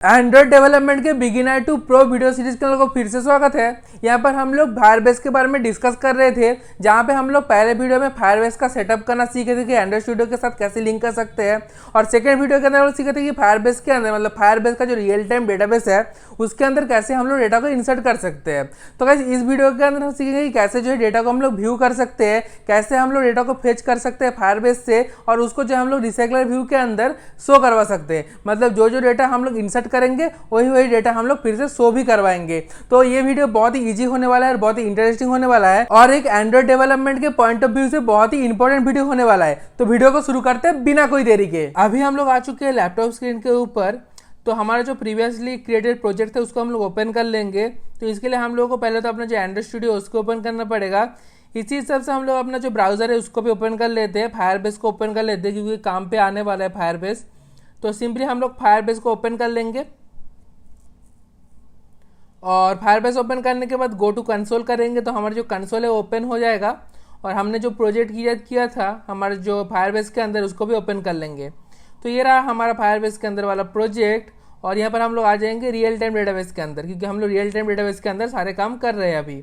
Android development के beginner to pro video series के लोगों को फिर से स्वागत है। यहाँ पर हम लोग फायरबेस के बारे में डिस्कस कर रहे थे, जहाँ पे हम लोग पहले वीडियो में फायरबेस का सेटअप करना सीखे थे कि एंड्रॉइड स्टूडियो के साथ कैसे लिंक कर सकते हैं, और सेकंड वीडियो के अंदर हम लोग सीखे थे कि फायरबेस के अंदर मतलब फायरबेस का जो रियल टाइम डेटाबेस है उसके अंदर कैसे हम लोग डेटा को इंसर्ट कर सकते हैं। तो गाइस इस वीडियो के अंदर हम सीखेंगे कि कैसे जो है डेटा को हम लोग व्यू कर सकते हैं, कैसे हम लोग डेटा को फेच कर सकते हैं फायरबेस से, और उसको जो हम लोग रिसाइकलर व्यू के अंदर शो करवा सकते हैं। मतलब जो जो डेटा हम लोग इंसर्ट करेंगे वही डेटा हम लोग फिर से शो भी करवाएंगे। तो ये वीडियो बहुत ही इजी होने वाला है और बहुत ही इंटरेस्टिंग होने वाला है, और एक एंड्रॉइड डेवलपमेंट के पॉइंट ऑफ व्यू से बहुत ही इंपॉर्टेंट वीडियो होने वाला है। तो वीडियो को शुरू करते हैं बिना कोई देरी के। अभी हम लोग आ चुके हैं लैपटॉप स्क्रीन के ऊपर। तो हमारा जो प्रीवियसली क्रिएटेड प्रोजेक्ट था उसको हम लोग ओपन कर लेंगे। तो इसके लिए हम लोगों को पहले तो अपना जो एंड्रॉइड स्टूडियो उसको ओपन करना पड़ेगा। इसी हिसाब से हम लोग अपना जो ब्राउजर है उसको भी ओपन कर लेते हैं, फायरबेस को ओपन कर लेते हैं क्योंकि काम पे आने वाला है फायरबेस। तो सिंपली हम लोग फायरबेस को ओपन कर लेंगे, और फायरबेस ओपन करने के बाद गो टू कंसोल करेंगे तो हमारा जो कंसोल है ओपन हो जाएगा, और हमने जो प्रोजेक्ट क्रिएट किया था हमारे जो फायरबेस के अंदर उसको भी ओपन कर लेंगे। तो ये रहा हमारा फायरबेस के अंदर वाला प्रोजेक्ट, और यहाँ पर हम लोग आ जाएंगे रियल टाइम डेटाबेस के अंदर, क्योंकि हम लोग रियल टाइम डेटाबेस के अंदर सारे काम कर रहे हैं अभी।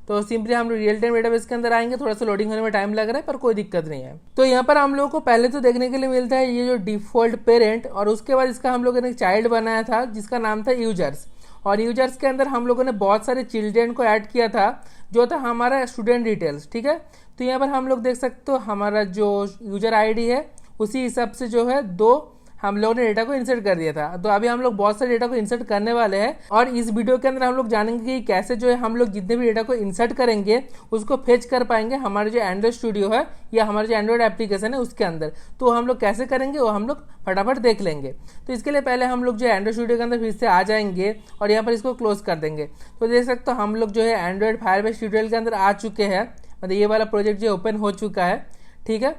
तो सिंपली हम लोग रियल टाइम डेटाबेस के अंदर आएंगे। थोड़ा सा लोडिंग होने में टाइम लग रहा है पर कोई दिक्कत नहीं है। तो यहाँ पर हम लोगों को पहले तो देखने के लिए मिलता है ये जो डिफॉल्ट पेरेंट, और उसके बाद इसका हम लोगों ने चाइल्ड बनाया था जिसका नाम था यूजर्स, और यूजर्स के अंदर हम लोगों ने बहुत सारे चिल्ड्रेन को ऐड किया था जो था हमारा स्टूडेंट डिटेल्स। ठीक है, तो यहाँ पर हम लोग देख सकते हो हमारा जो यूजर आईडी है उसी हिसाब से जो है दो हम लोगों ने डेटा को इंसर्ट कर दिया था। तो अभी हम लोग बहुत सारे डेटा को इंसर्ट करने वाले हैं, और इस वीडियो के अंदर हम लोग जानेंगे कि कैसे जो है हम लोग जितने भी डेटा को इंसर्ट करेंगे उसको फेच कर पाएंगे हमारे जो एंड्रॉइड स्टूडियो है या हमारे जो एंड्रॉइड एप्लीकेशन है उसके अंदर। तो हम लोग कैसे करेंगे वो हम लोग फटाफट देख लेंगे। तो इसके लिए पहले हम लोग जो एंड्रॉइड स्टूडियो के अंदर फिर से आ जाएंगे और यहाँ पर इसको क्लोज कर देंगे। तो देख सकते हो हम लोग जो है एंड्रॉइड फायरबेस ट्यूटोरियल के अंदर आ चुके हैं, मतलब ये वाला प्रोजेक्ट जो ओपन हो चुका है। ठीक है,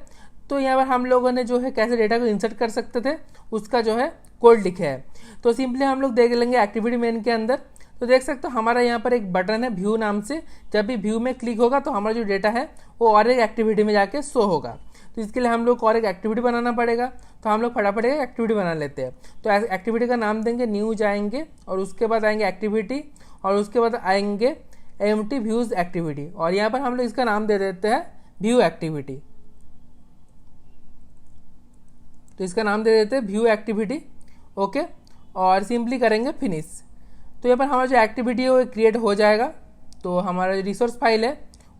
तो यहाँ पर हम लोगों ने जो है कैसे डेटा को इंसर्ट कर सकते थे उसका जो है कोड लिखे है। तो सिंपली हम लोग देख लेंगे एक्टिविटी मेन के अंदर। तो देख सकते हो हमारा यहाँ पर एक बटन है व्यू नाम से, जब भी व्यू में क्लिक होगा तो हमारा जो डेटा है वो और एक एक्टिविटी में जाके शो होगा। तो इसके लिए हम लोग को और एक एक्टिविटी बनाना पड़ेगा। तो हम लोग फटाफट एक एक्टिविटी बना लेते हैं। तो एक्टिविटी का नाम देंगे न्यू जाएंगे, और उसके बाद आएंगे एक्टिविटी, और उसके बाद आएंगे एम्प्टी व्यूज एक्टिविटी, और यहाँ पर हम लोग इसका नाम दे देते हैं व्यू एक्टिविटी। तो इसका नाम दे देते हैं व्यू एक्टिविटी। ओके, और सिंपली करेंगे फिनिश। तो यहाँ पर हमारा जो एक्टिविटी है वो क्रिएट हो जाएगा। तो हमारा जो रिसोर्स फाइल है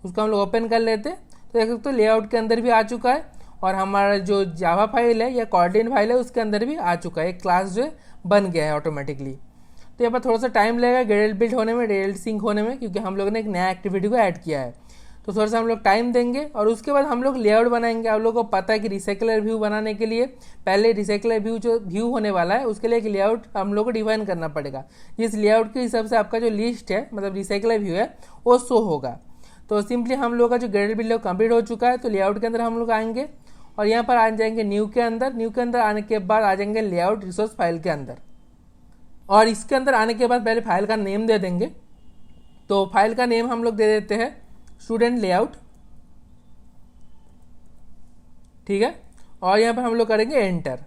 उसको हम लोग ओपन कर लेते हैं। तो देख सकते हो लेआउट के अंदर भी आ चुका है, और हमारा जो जावा फाइल है या कॉर्डिन फाइल है उसके अंदर भी आ चुका है। एक क्लास जो है बन गया है ऑटोमेटिकली। तो यहाँ पर थोड़ा सा टाइम लगेगा ग्रेडल बिल्ड होने में, ग्रेडल सिंक होने में, क्योंकि हम लोगों ने एक नया एक्टिविटी को ऐड किया है। तो थोड़ा सा हम लोग टाइम देंगे, और उसके बाद हम लोग लेआउट बनाएंगे। आप लोगों को पता है कि रिसाइकलर व्यू बनाने के लिए पहले रिसाइकलर व्यू जो व्यू होने वाला है उसके लिए एक लेआउट हम लोग को डिफाइन करना पड़ेगा। इस लेआउट के हिसाब से आपका जो लिस्ट है मतलब रिसाइकलर व्यू है वो शो होगा। तो सिंपली हम लोग का जो ग्रेडल बिल्ड कंप्लीट हो चुका है। तो लेआउट के अंदर हम लोग आएंगे, और यहाँ पर आ जाएंगे न्यू के अंदर। न्यू के अंदर आने के बाद आ जाएंगे लेआउट रिसोर्स फाइल के अंदर, और इसके अंदर आने के बाद पहले फाइल का नेम दे देंगे। तो फाइल का नेम हम लोग दे देते हैं स्टूडेंट लेआउट। ठीक है, और यहाँ पर हम लोग करेंगे एंटर।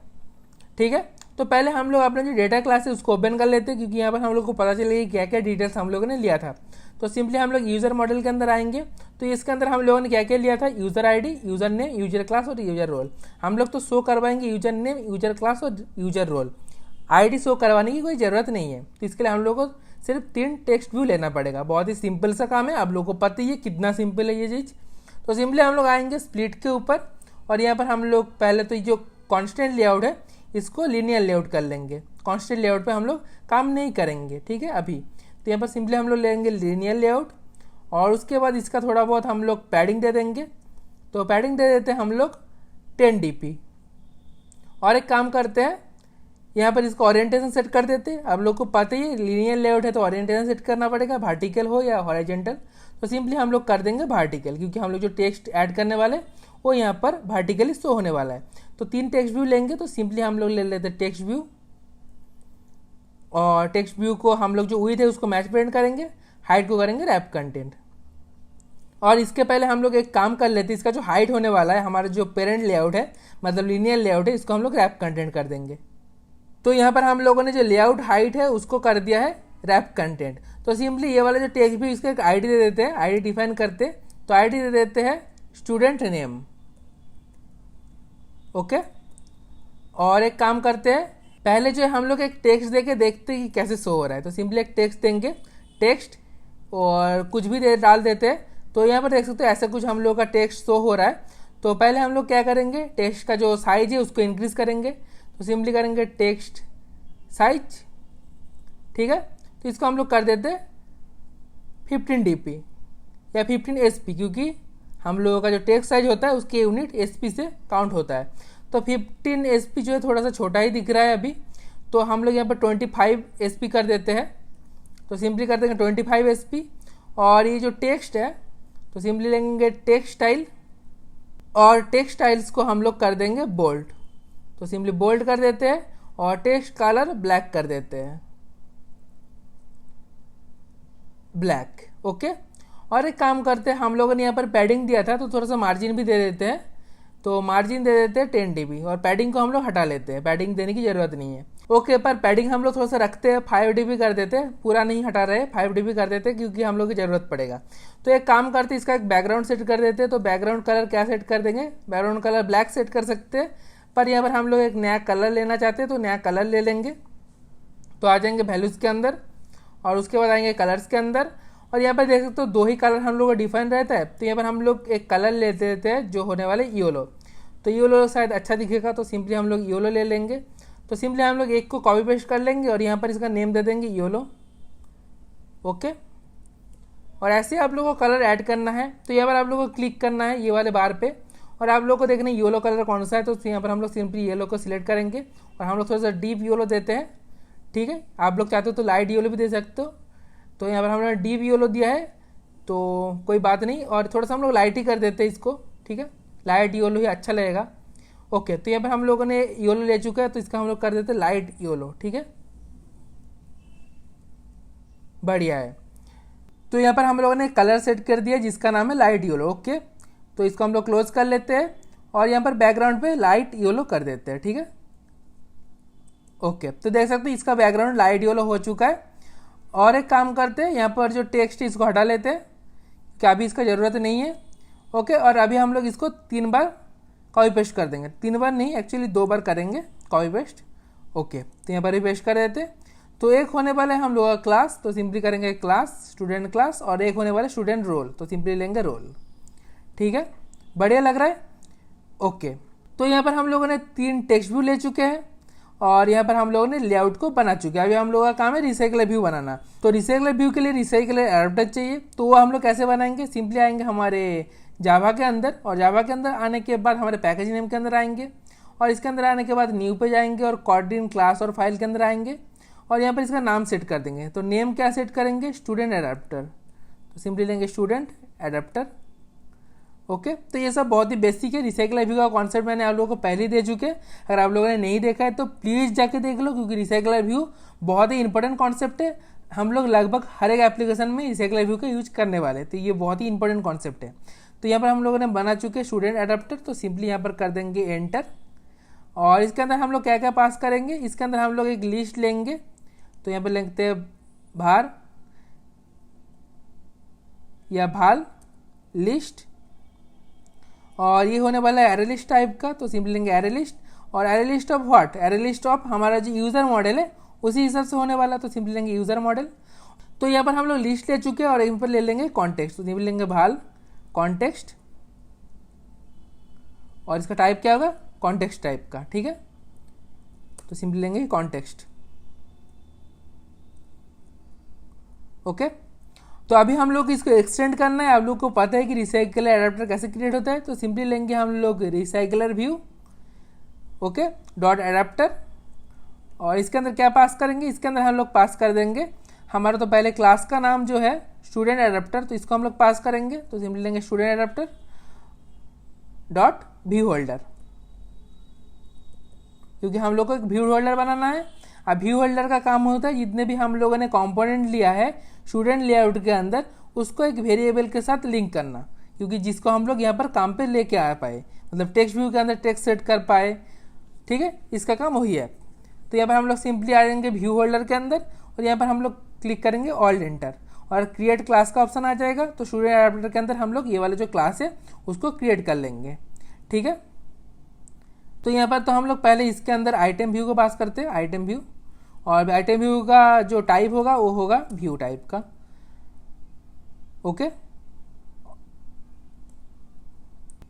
ठीक है, तो पहले हम लोग अपना जो डेटा क्लास है उसको ओपन कर लेते हैं, क्योंकि यहाँ पर हम लोग को पता चलेगा क्या क्या डिटेल्स हम लोगों ने लिया था। तो सिंपली हम लोग यूजर मॉडल के अंदर आएंगे। तो इसके अंदर हम लोगों ने क्या क्या लिया था, user ID, user name, user class और यूजर रोल। हम लोग तो शो करवाएंगे यूजर नेम, यूजर क्लास और यूजर रोल। आईडी शो करवाने की कोई ज़रूरत नहीं है। तो इसके लिए हम लोग को सिर्फ 3 टेक्स्ट व्यू लेना पड़ेगा। बहुत ही सिंपल सा काम है, आप लोगों को पता ही है कितना सिंपल है ये चीज़। तो सिंपली हम लोग आएंगे स्प्लिट के ऊपर, और यहाँ पर हम लोग पहले तो जो कॉन्स्टेंट लेआउट है इसको लीनियर लेआउट कर लेंगे। कॉन्स्टेंट लेआउट पे हम लोग काम नहीं करेंगे। ठीक है, अभी तो यहाँ पर सिंपली हम लोग लेंगे लीनियर लेआउट, और उसके बाद इसका थोड़ा बहुत हम लोग पैडिंग दे देंगे। तो पैडिंग दे देते हैं हम लोग 10 dp। और एक काम करते हैं, यहाँ पर इसको ओरिएंटेशन सेट कर देते हैं। आप लोग को पता ही है लीनियर लेआउट है तो ओरिएंटेशन सेट करना पड़ेगा, वर्टिकल हो या हॉरिजॉन्टल। तो सिंपली हम लोग कर देंगे वर्टिकल, क्योंकि हम लोग जो टेक्स्ट ऐड करने वाले वो यहाँ पर वर्टिकली शो होने वाला है। तो 3 टेक्स्ट व्यू लेंगे। तो सिंपली हम लोग ले लेते हैं टेक्स्ट व्यू, और टेक्स्ट व्यू को हम लोग जो विड्थ है उसको मैच प्रिंट करेंगे, हाइट को करेंगे रैप कंटेंट। और इसके पहले हम लोग एक काम कर लेते हैं, इसका जो हाइट होने वाला है हमारा जो पेरेंट लेआउट है मतलब लीनियर लेआउट है इसको हम लोग रैप कंटेंट कर देंगे। तो यहाँ पर हम लोगों ने जो लेआउट हाइट है उसको कर दिया है रैप कंटेंट। तो सिंपली ये वाला जो टेक्स्ट भी इसका एक आईडी दे देते हैं, आईडी डिफाइन करते, तो आईडी दे देते हैं स्टूडेंट नेम। ओके, और एक काम करते हैं, पहले जो हम लोग एक टेक्स्ट देके देखते हैं कि कैसे शो हो रहा है। तो सिंपली एक टेक्स्ट देंगे, टेक्स्ट और कुछ भी डाल देते हैं। तो यहाँ पर देख सकते हो ऐसा कुछ हम लोग का टेक्स्ट शो हो रहा है। तो पहले हम लोग क्या करेंगे, टेक्स्ट का जो साइज है उसको इंक्रीज करेंगे। तो सिंपली करेंगे टेक्स्ट साइज, ठीक है। तो इसको हम लोग कर देते हैं 15 dp या 15 sp, क्योंकि हम लोगों का जो टेक्स्ट साइज होता है उसके यूनिट sp से काउंट होता है। तो 15 sp जो है थोड़ा सा छोटा ही दिख रहा है अभी, तो हम लोग यहाँ पर 25 sp कर देते हैं। तो सिंपली कर देंगे 25 sp। और ये जो टेक्स्ट है तो सिंपली लेंगे टेक्स्ट स्टाइल, और टेक्स्ट स्टाइल्स को हम लोग कर देंगे बोल्ड। तो सिंपली बोल्ड कर देते हैं और टेक्स्ट कलर ब्लैक कर देते हैं, ब्लैक। ओके, और एक काम करते हैं, हम लोगों ने यहाँ पर पैडिंग दिया था तो थोड़ा सा मार्जिन भी दे देते हैं। तो मार्जिन दे देते हैं 10 dp, और पैडिंग को हम लोग हटा लेते हैं, पैडिंग देने की जरूरत नहीं है। ओके, पर पैडिंग हम लोग थोड़ा सा रखते हैं, 5 dp कर देते हैं, पूरा नहीं हटा रहे, 5 dp कर देते हैं क्योंकि हम लोग की जरूरत पड़ेगा। तो एक काम करते हैं, इसका एक बैकग्राउंड सेट कर देते हैं। तो बैकग्राउंड कलर क्या सेट कर देंगे, बैकग्राउंड कलर ब्लैक सेट कर सकते हैं, पर यहाँ पर हम लोग एक नया कलर लेना चाहते हैं तो नया कलर ले लेंगे। तो आ जाएंगे वैल्यूज के अंदर और उसके बाद आएंगे कलर्स के अंदर, और यहाँ पर देख सकते हो 2 ही कलर हम लोग का डिफाइन रहता है। तो यहाँ पर हम लोग एक कलर ले लेते हैं जो होने वाले येलो। तो येलो शायद अच्छा दिखेगा, तो सिंपली हम लोग येलो ले लेंगे। तो सिंपली हम लोग एक को कॉपी पेस्ट कर लेंगे और यहाँ पर इसका नेम दे देंगे येलो। ओके, और ऐसे आप लोगों को कलर ऐड करना है। तो यहाँ पर आप लोगों को क्लिक करना है ये वाले बार पे, और आप लोगों को देखना है येलो कलर कौन सा है। तो यहाँ पर हम लोग सिंपली येलो को सिलेक्ट करेंगे और हम लोग थोड़ा सा डीप येलो देते हैं, ठीक है। आप लोग चाहते हो तो लाइट येलो भी दे सकते हो। तो यहाँ पर हमने डीप येलो दिया है तो कोई बात नहीं, और थोड़ा सा हम लोग लाइट ही कर देते हैं इसको, ठीक है, लाइट येलो ही अच्छा लगेगा। ओके, तो यहाँ पर हम लोगों ने येलो ले चुका है तो इसका हम लोग कर देते हैं लाइट येलो, ठीक है, बढ़िया है। तो यहाँ पर हम लोगों ने कलर सेट कर दिया जिसका नाम है लाइट येलो। ओके, तो इसको हम लोग क्लोज कर लेते हैं और यहाँ पर बैकग्राउंड पे लाइट येलो कर देते हैं, ठीक है। ओके, तो देख सकते हैं इसका बैकग्राउंड लाइट येलो हो चुका है। और एक काम करते हैं, यहाँ पर जो टेक्स्ट है इसको हटा लेते हैं कि अभी इसका ज़रूरत नहीं है। ओके, और अभी हम लोग इसको 3 बार कॉपी पेस्ट कर देंगे, 3 बार नहीं एक्चुअली 2 बार करेंगे कॉपी पेस्ट। ओके, तो यहाँ पर भी पेस्ट कर देते। तो एक होने वाला है हम लोग का क्लास, तो सिंपली करेंगे क्लास स्टूडेंट क्लास, और एक होने वाला है स्टूडेंट रोल, तो सिंपली लेंगे रोल, ठीक है, बढ़िया लग रहा है। ओके, तो यहाँ पर हम लोगों ने 3 टेक्स्ट व्यू ले चुके हैं और यहाँ पर हम लोगों ने लेआउट को बना चुके हैं। अभी हम लोगों का काम है रिसाइकलर व्यू बनाना। तो रिसाइकलर व्यू के लिए रिसाइकलर एडाप्टर चाहिए, तो वो हम लोग कैसे बनाएंगे, सिंपली आएंगे हमारे जावा के अंदर, और जावा के अंदर आने के बाद हमारे पैकेज नेम के अंदर आएंगे, और इसके अंदर आने के बाद न्यू पे जाएंगे और कोऑर्डिनेट क्लास और फाइल के अंदर आएंगे, और यहाँ पर इसका नाम सेट कर देंगे। तो नेम क्या सेट करेंगे, स्टूडेंट एडाप्टर। तो सिंपली लेंगे स्टूडेंट एडाप्टर। ओके, तो ये सब बहुत ही बेसिक है। रिसाइकलर व्यू का कॉन्सेप्ट मैंने आप लोगों को पहले दे चुके हैं, अगर आप लोगों ने नहीं देखा है तो प्लीज़ जाके देख लो, क्योंकि रिसाइकलर व्यू बहुत ही इंपॉर्टेंट कॉन्सेप्ट है। हम लोग लगभग हर एक एप्लीकेशन में रिसाइकलर व्यू का यूज करने वाले हैं, तो ये बहुत ही इंपॉर्टेंट कॉन्सेप्ट है। तो यहाँ पर हम लोगों ने बना चुके हैं स्टूडेंट एडाप्टर, तो सिंपली यहाँ पर कर देंगे एंटर, और इसके अंदर हम लोग क्या क्या पास करेंगे, इसके अंदर हम लोग एक लिस्ट लेंगे। तो यहाँ पर लिखते हैं भार या भाल लिस्ट, और ये होने वाला है एरे लिस्ट टाइप का। तो सिंपली लेंगे एरे लिस्ट, और array list of what, array list of हमारा जो यूज़र मॉडल है उसी हिसाब से होने वाला, तो सिंपली लेंगे यूज़र मॉडल। तो यहाँ पर हम लोग लिस्ट ले चुके हैं और यहाँ पर ले लेंगे कॉन्टेक्स्ट, तो सिंपली लेंगे भाल कॉन्टेक्स्ट, और इसका टाइप क्या होगा, कॉन्टेक्स्ट टाइप का, ठीक है। तो सिंपली लेंगे कॉन्टेक्स्ट। ओके, तो अभी हम लोग इसको एक्सटेंड करना है। आप लोग को पता है कि रिसाइकलर एडाप्टर कैसे क्रिएट होता है, तो सिंपली लेंगे हम लोग recycler view, okay, dot adapter, और इसके अंदर क्या पास करेंगे, इसके अंदर हम लोग पास कर देंगे हमारा तो पहले क्लास का नाम जो है स्टूडेंट एडाप्टर, तो इसको हम लोग पास करेंगे। तो सिंपली लेंगे student adapter dot view holder, क्योंकि हम लोग को एक व्यू होल्डर बनाना है। अब व्यू होल्डर का काम होता है जितने भी हम लोगों ने कंपोनेंट लिया है स्टूडेंट लेआउट के अंदर, उसको एक वेरिएबल के साथ लिंक करना, क्योंकि जिसको हम लोग यहाँ पर काम पे लेके आ पाए, मतलब टेक्स्ट व्यू के अंदर टेक्स्ट सेट कर पाए, ठीक है, इसका काम वही है। तो यहाँ पर हम लोग सिंपली आ जाएंगे व्यू होल्डर के अंदर और यहाँ पर हम लोग क्लिक करेंगे ऑल एंटर और क्रिएट क्लास का ऑप्शन आ जाएगा। तो स्टूडेंट एडाप्टर के अंदर हम लोग ये वाला जो क्लास है उसको क्रिएट कर लेंगे। ठीक है, तो यहाँ पर तो हम लोग पहले इसके अंदर आइटम व्यू को पास करते हैं, आइटम व्यू, और आइटम व्यू का जो टाइप होगा वो होगा व्यू टाइप का। ओके,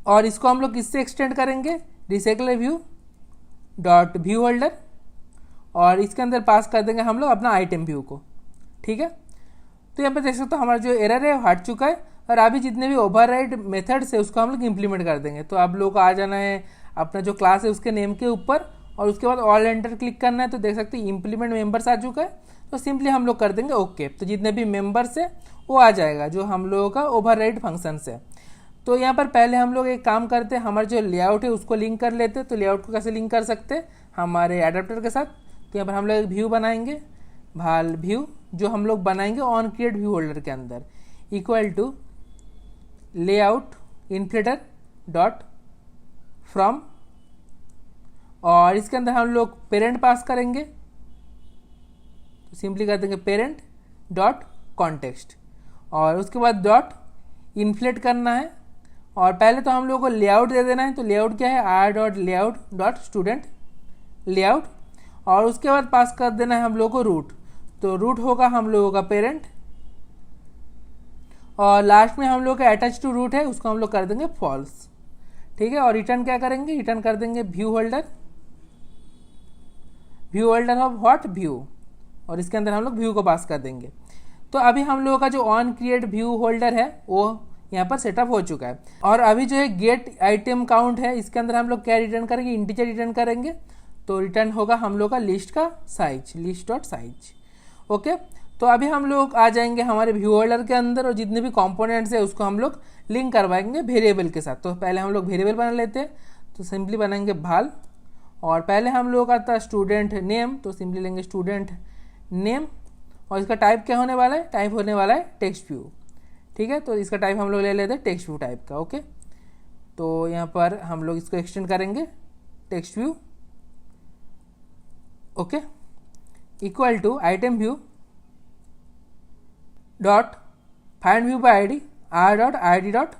और इसको हम लोग किससे एक्सटेंड करेंगे, recycle view dot view holder, और इसके अंदर पास कर देंगे हम लोग अपना आइटम व्यू को। ठीक है, तो यहाँ पे देख सकते हो हमारा जो एरर है वो हट चुका है और अभी जितने भी ओवरराइड मेथड्स है उसको हम लोग इंप्लीमेंट कर देंगे। तो आप लोग को आ जाना है अपना जो क्लास है उसके नेम के ऊपर और उसके बाद ऑल एंटर क्लिक करना है। तो देख सकते हैं इम्प्लीमेंट मेंबर्स आ चुका है, तो सिंपली हम लोग कर देंगे ओके। तो जितने भी मेंबर्स है वो आ जाएगा जो हम लोगों का ओवरराइड फंक्शन है। तो यहाँ पर पहले हम लोग एक काम करते हैं, हमारा जो लेआउट है उसको लिंक कर लेते हैं। तो लेआउट को कैसे लिंक कर सकते हैं हमारे एडाप्टर के साथ, तो यहाँ पर हम लोग एक व्यू बनाएंगे, भाल व्यू, जो हम लोग बनाएंगे ऑन क्रिएट व्यू होल्डर के अंदर, equal to layout inflater dot from, और इसके अंदर हम लोग पेरेंट पास करेंगे। तो सिंपली कर देंगे पेरेंट डॉट कॉन्टेक्स्ट, और उसके बाद डॉट इन्फ्लेट करना है, और पहले तो हम लोगों को लेआउट दे देना है। तो लेआउट क्या है, R dot layout dot student layout, और उसके बाद पास कर देना है हम लोगों को रूट। तो रूट होगा हम लोगों का पेरेंट, और लास्ट में हम लोग का अटैच टू रूट है उसको हम लोग कर देंगे फॉल्स। ठीक है, और रिटर्न क्या करेंगे, रिटर्न कर देंगे view holder, view holder of what view, और इसके अंदर हम लोग व्यू को पास कर देंगे। तो अभी हम लोगों का जो ऑन क्रिएट व्यू होल्डर है वो यहाँ पर सेटअप हो चुका है। और अभी जो है गेट आइटम काउंट है इसके अंदर हम लोग क्या रिटर्न करेंगे, इंटीजर रिटर्न करेंगे। तो रिटर्न होगा हम लोग का लिस्ट का size, list dot size. Okay, तो अभी हम लोग आ जाएंगे हमारे व्यू होल्डर के अंदर और जितने भी कंपोनेंट्स है उसको हम लोग लिंक करवाएंगे वेरिएबल के साथ। तो पहले हम लोग वेरिएबल बना लेते हैं, तो सिंपली बनाएंगे भाल, और पहले हम लोग का था स्टूडेंट नेम, तो सिंपली लेंगे स्टूडेंट नेम, और इसका टाइप क्या होने वाला है, टाइप होने वाला है टेक्स्ट व्यू। ठीक है, तो इसका टाइप हम लोग ले लेते हैं टेक्स्ट व्यू टाइप का। ओके, तो यहाँ पर हम लोग इसको एक्सटेंड करेंगे text view. Okay, equal to item view dot find view by ID, R dot I D dot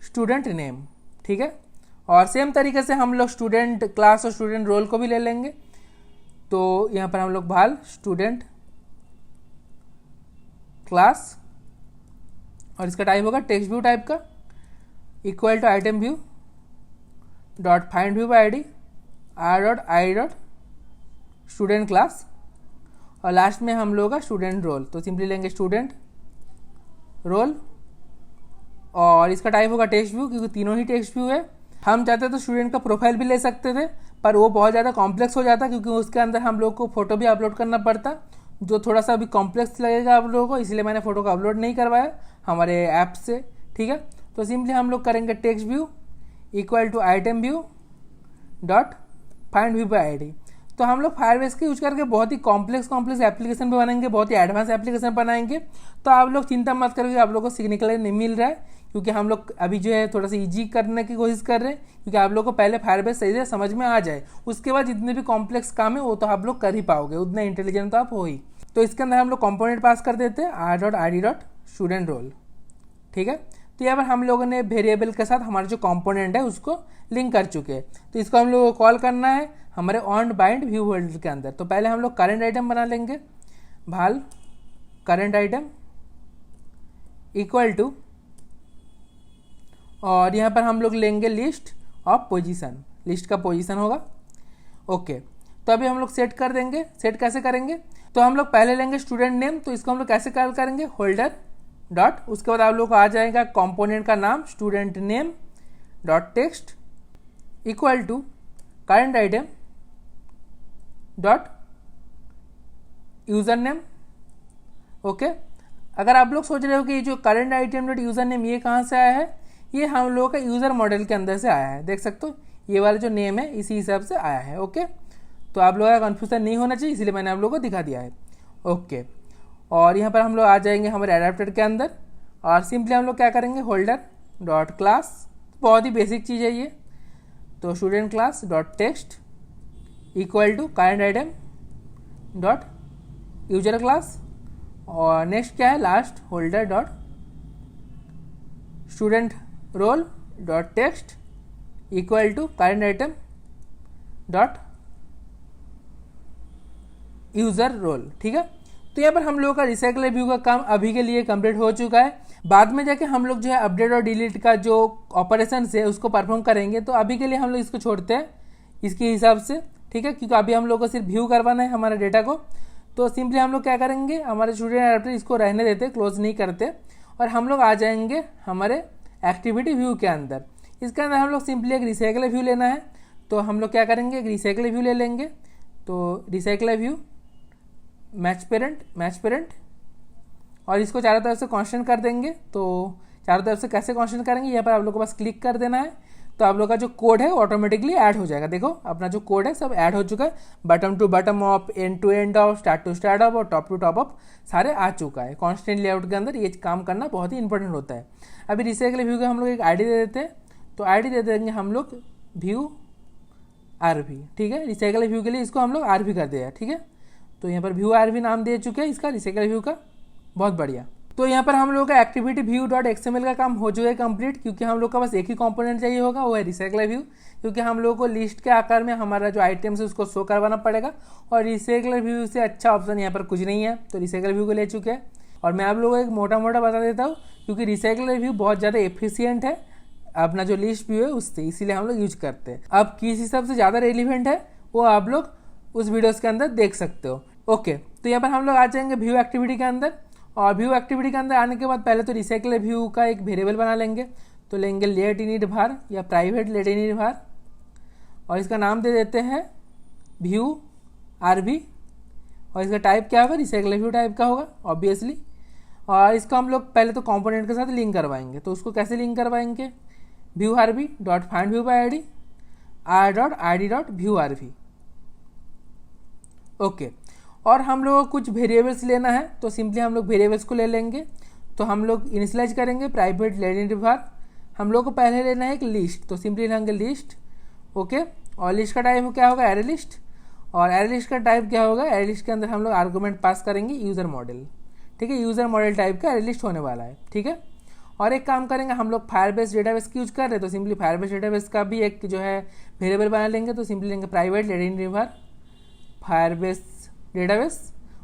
student name. ठीक है, और सेम तरीके से हम लोग स्टूडेंट क्लास और स्टूडेंट रोल को भी ले लेंगे। तो यहाँ पर हम लोग भाल स्टूडेंट क्लास, और इसका टाइप होगा टेक्स्ट व्यू टाइप का, equal to item view dot find view by ID, R dot I dot student class, और लास्ट में हम लोग का स्टूडेंट रोल। तो सिंपली लेंगे स्टूडेंट रोल, और इसका टाइप होगा टेक्स्ट व्यू, क्योंकि तीनों ही टेक्स्ट व्यू है। हम चाहते तो स्टूडेंट का प्रोफाइल भी ले सकते थे, पर वो बहुत ज़्यादा कॉम्प्लेक्स हो जाता क्योंकि उसके अंदर हम लोग को फोटो भी अपलोड करना पड़ता, जो थोड़ा सा अभी कॉम्प्लेक्स लगेगा आप लोगों को, इसलिए मैंने फोटो को अपलोड नहीं करवाया हमारे ऐप से। ठीक है, तो सिंपली हम लोग करेंगे text view equal to item view dot find view by ID. तो हम लोग फायरबेस का यूज करके बहुत ही कॉम्प्लेक्स एप्लीकेशन भी बनाएंगे, बहुत ही एडवांस एप्लीकेशन बनाएंगे। तो आप लोग चिंता मत करिए, आप लोग को सीखने के लिए नहीं मिल रहा है, क्योंकि हम लोग अभी जो है थोड़ा सा इजी करने की कोशिश कर रहे हैं, क्योंकि आप लोग को पहले फायरबेस सही से समझ में आ जाए, उसके बाद जितने भी कॉम्प्लेक्स काम है वो तो आप लोग कर ही पाओगे, उतना इंटेलिजेंट तो आप हो ही। तो इसके अंदर हम लोग कंपोनेंट पास कर देते हैं, R dot I D dot student roll. ठीक है, तो यहाँ पर हम लोगों ने वेरिएबल के साथ हमारा जो कंपोनेंट है उसको लिंक कर चुके हैं। तो इसको हम लोग को कॉल करना है हमारे ऑन बाइंड व्यू होल्डर के अंदर। तो पहले हम लोग करंट आइटम बना लेंगे, भाल करंट आइटम इक्वल टू, और यहाँ पर हम लोग लेंगे लिस्ट ऑफ पोजीशन, लिस्ट का पोजीशन होगा। ओके, तो अभी हम लोग सेट कर देंगे। सेट कैसे करेंगे, तो हम लोग पहले लेंगे स्टूडेंट नेम, तो इसको हम लोग कैसे कॉल करेंगे, होल्डर डॉट, उसके बाद आप लोग को आ जाएगा कंपोनेंट का नाम student name dot text equal to current item dot user name. Okay, अगर आप लोग सोच रहे हो कि जो current item dot user name ये कहाँ से आया है, ये हम लोगों का यूजर मॉडल के अंदर से आया है। देख सकते हो ये वाला जो नेम है इसी हिसाब से आया है। ओके, तो आप लोगों का कन्फ्यूजन नहीं होना चाहिए, इसलिए मैंने आप लोगों को दिखा दिया है। ओके, और यहाँ पर हम लोग आ जाएंगे हमारे एडाप्टर के अंदर, और सिंपली हम लोग क्या करेंगे, होल्डर डॉट क्लास, बहुत ही बेसिक चीज़ है ये। तो student class dot text equal to current item dot user class, और नेक्स्ट क्या है last holder dot student roll dot text equal to current item dot user roll. ठीक है, तो यहाँ पर हम लोगों का रिसाइकल व्यू का काम अभी के लिए कंप्लीट हो चुका है। बाद में जाके हम लोग जो है अपडेट और डिलीट का जो ऑपरेशन है उसको परफॉर्म करेंगे, तो अभी के लिए हम लोग इसको छोड़ते हैं इसके हिसाब से। ठीक है, क्योंकि अभी हम लोग को सिर्फ व्यू करवाना है हमारे डेटा को, तो सिंपली हम लोग क्या करेंगे, हमारे स्टूडेंट एडाप्टर इसको रहने देते, क्लोज नहीं करते, और हम लोग आ जाएंगे हमारे एक्टिविटी व्यू के अंदर। इसके अंदर हम लोग सिंपली एक रिसाइकल व्यू लेना है, तो हम लोग क्या करेंगे, एक रिसाइकल व्यू ले लेंगे। तो रिसाइकल व्यू मैच पेरेंट और इसको चारों तरफ से कांस्टेंट कर देंगे। तो चारों तरफ से कैसे कांस्टेंट करेंगे, यहाँ पर आप लोग को बस क्लिक कर देना है, तो आप लोग का जो कोड है ऑटोमेटिकली ऐड हो जाएगा। देखो अपना जो कोड है सब ऐड हो चुका है, button to button of, end to end of, start to start of और टॉप टू टॉप ऑफ सारे आ चुका है। कॉन्स्टेंट लेआउट के अंदर ये काम करना बहुत ही इंपॉर्टेंट होता है। अभी रिसाइकल व्यू का हम लोग एक आईडी दे देते हैं, तो आईडी दे देंगे हम लोग व्यू आरवी। ठीक है, रिसाइकल व्यू के लिए इसको हम लोग आरवी कर दिया। ठीक है, तो यहाँ पर व्यू आरवी नाम दे चुके हैं इसका रिसाइकल व्यू का, बहुत बढ़िया। तो यहाँ पर हम लोग का एक्टिविटी व्यू डॉट एक्सएमएल का काम हो चुका है कंप्लीट, क्योंकि हम लोग का बस एक ही कंपोनेंट चाहिए होगा, वो है रिसाइकल व्यू, क्योंकि हम लोग को लिस्ट के आकार में हमारा जो आइटम्स है उसको शो करवाना पड़ेगा, और रिसाइकल व्यू से अच्छा ऑप्शन यहाँ पर कुछ नहीं है, तो रिसाइकल व्यू को ले चुके हैं। और मैं आप लोगों को एक मोटा मोटा बता देता हूँ, क्योंकि रिसाइकल व्यू बहुत ज़्यादा एफिशिएंट है अपना जो लिस्ट व्यू है उससे, इसीलिए हम लोग यूज करते हैं। अब किस हिसाब से ज़्यादा रेलिवेंट है वो आप लोग उस वीडियोस के अंदर देख सकते हो। ओके, तो यहाँ पर हम लोग आ जाएंगे व्यू एक्टिविटी के अंदर, और व्यू एक्टिविटी के अंदर आने के बाद पहले तो रिसाइकल व्यू का एक वेरिएबल बना लेंगे। तो लेंगे लेट इनिट var या प्राइवेट लेट इनिट var, और इसका नाम दे देते हैं व्यू आरवी, और इसका टाइप क्या होगा, रिसाइकल व्यू टाइप का होगा ऑब्वियसली। और इसका हम लोग पहले तो कंपोनेंट के साथ लिंक करवाएंगे, तो उसको कैसे लिंक करवाएंगे, view RV dot find view by ID R dot I D dot view RV. Okay, और हम लोग को कुछ वेरिएबल्स लेना है, तो सिंपली हम लोग वेरिएबल्स को ले लेंगे। तो हम लोग इनिशियलाइज करेंगे प्राइवेट लेट इनिट var। हम लोग को पहले लेना है एक लिस्ट, तो सिंपली लेंगे लिस्ट। ओके, और लिस्ट का टाइप क्या होगा, एरे लिस्ट, और एरे लिस्ट का टाइप क्या होगा, एरे लिस्ट के अंदर हम लोग आर्गूमेंट पास करेंगे यूजर मॉडल। ठीक है, यूजर मॉडल टाइप का एरे लिस्ट होने वाला है। ठीक है, और एक काम करेंगे, हम लोग फायरबेस डेटाबेस की यूज कर रहे हैं, तो सिंपली फायरबेस डेटाबेस का भी एक जो है वेरिएबल बना लेंगे। तो सिंपली लेंगे private late init var Firebase database,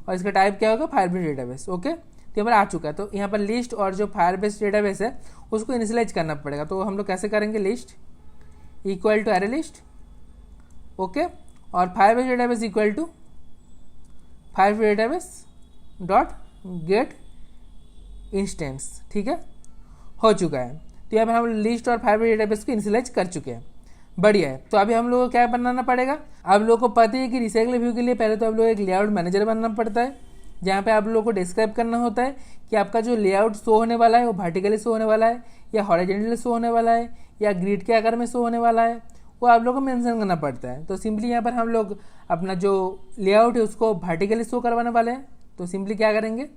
और इसका टाइप क्या होगा, फायरबेस डेटाबेस। ओके, तो यहाँ पर आ चुका है। तो यहाँ पर लिस्ट और जो फायरबेस डेटाबेस है उसको इनिशियलाइज करना पड़ेगा, तो हम लोग कैसे करेंगे, list equal to array list. Okay, और Firebase database equal to Firebase database dot get instance. ठीक है, हो चुका है। तो यहाँ पर हम लिस्ट और फायरबेस डेटाबेस को इनिशियलाइज कर चुके हैं, बढ़िया है। तो अभी हम लोगों को क्या बनाना पड़ेगा, आप लोगों को पता है कि रिसाइकल व्यू के लिए पहले तो आप लोग एक लेआउट मैनेजर बनना पड़ता है, जहाँ पे आप लोगों को डिस्क्राइब करना होता है कि आपका जो लेआउट शो होने वाला है वो वर्टिकली शो होने वाला है या हॉरिजॉन्टली शो होने वाला है या ग्रिड के आकार में शो होने वाला है, वो आप लोगों को मेंशन करना पड़ता है। तो सिंपली यहाँ पर हम लोग अपना जो लेआउट है उसको वर्टिकली शो करवाने वाले हैं, तो सिंपली क्या करेंगे,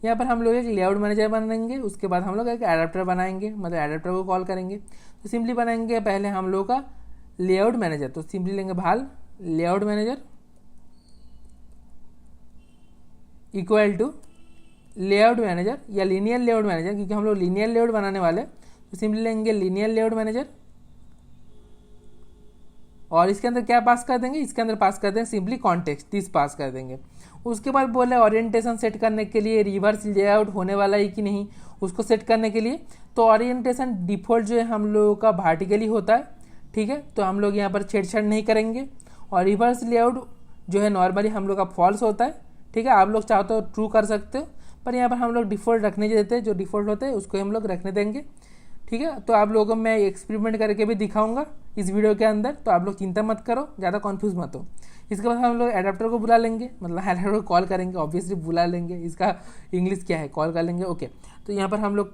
यहाँ पर हम लोग एक लेआउट मैनेजर बनाएंगे, उसके बाद हम लोग एक एडाप्टर बनाएंगे, मतलब एडाप्टर को कॉल करेंगे। तो सिंपली बनाएंगे पहले हम लोग का लेआउट मैनेजर, तो सिंपली लेंगे val layout manager equal to layout manager या लीनियर लेआउट मैनेजर, क्योंकि हम लोग लीनियर लेआउट बनाने वाले, तो सिंपली लेंगे लीनियर लेआउट मैनेजर, और इसके अंदर क्या पास कर देंगे, इसके अंदर पास कर देंगे सिंपली कॉन्टेक्स्ट, दिस पास कर देंगे। उसके बाद बोले ओरिएंटेशन सेट करने के लिए रिवर्स लेआउट होने वाला है कि नहीं, उसको सेट करने के लिए तो ओरिएंटेशन डिफॉल्ट जो है हम लोगों का वर्टिकली होता है। ठीक है, तो हम लोग यहाँ पर छेड़छाड़ नहीं करेंगे, और रिवर्स लेआउट जो है नॉर्मली हम लोग का फॉल्स होता है। ठीक है, आप लोग चाहो तो ट्रू कर सकते हो, पर यहाँ पर हम लोग डिफ़ॉल्ट रखने देते हैं, जो डिफ़ॉल्ट होते हैं उसको हम लोग रखने देंगे। ठीक है, तो आप लोगों को मैं एक्सपेरिमेंट करके भी दिखाऊंगा इस वीडियो के अंदर, तो आप लोग चिंता मत करो, ज़्यादा कन्फ्यूज मत हो। इसके बाद हम लोग एडाप्टर को बुला लेंगे, मतलब एडाप्टर को कॉल करेंगे, ऑब्वियसली बुला लेंगे, इसका इंग्लिश क्या है, कॉल कर लेंगे। ओके, तो यहाँ पर हम लोग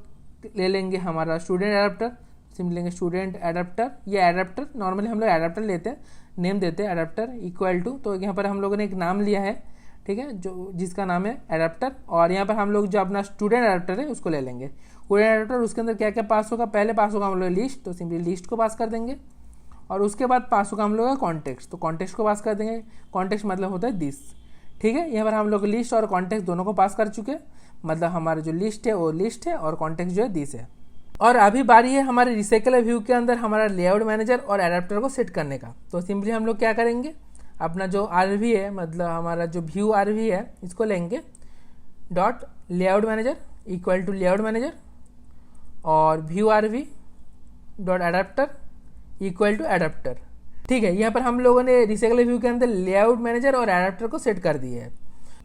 ले लेंगे हमारा स्टूडेंट एडाप्टर, सिंपली लेंगे स्टूडेंट एडाप्टर, ये एडाप्टर नॉर्मली हम लोग एडाप्टर लेते हैं, नेम देते हैं एडाप्टर इक्वल टू, तो यहाँ पर हम लोगों ने एक नाम लिया है, ठीक है, जो जिसका नाम है एडाप्टर, और यहाँ पर हम लोग जो अपना स्टूडेंट एडाप्टर है उसको ले लेंगे। स्टूडेंट एडाप्टर उसके अंदर क्या क्या पास होगा, पहले पास होगा हम लोग लिस्ट, तो सिंपली लिस्ट को पास कर देंगे, और उसके बाद पास होगा हम लोग का कॉन्टेक्स्ट, तो कॉन्टेक्स्ट को पास कर देंगे। कॉन्टेक्स्ट मतलब होता है दिस, ठीक है। यहाँ पर हम लोग लिस्ट और कॉन्टेक्स्ट दोनों को पास कर चुके, मतलब हमारा जो लिस्ट है वो लिस्ट है और कॉन्टेक्स्ट जो है दिस है। और अभी बारी है हमारे रिसाइकल व्यू के अंदर हमारा लेआउट मैनेजर और एडाप्टर को सेट करने का। तो सिंपली हम लोग क्या करेंगे, अपना जो RV है, मतलब हमारा जो व्यू RV है, इसको लेंगे dot layout manager equal to layout manager और view RV dot adapter equal to adapter, ठीक है। यहाँ पर हम लोगों ने रिसाइकल व्यू के अंदर लेआउट मैनेजर और एडाप्टर को सेट कर दिए है।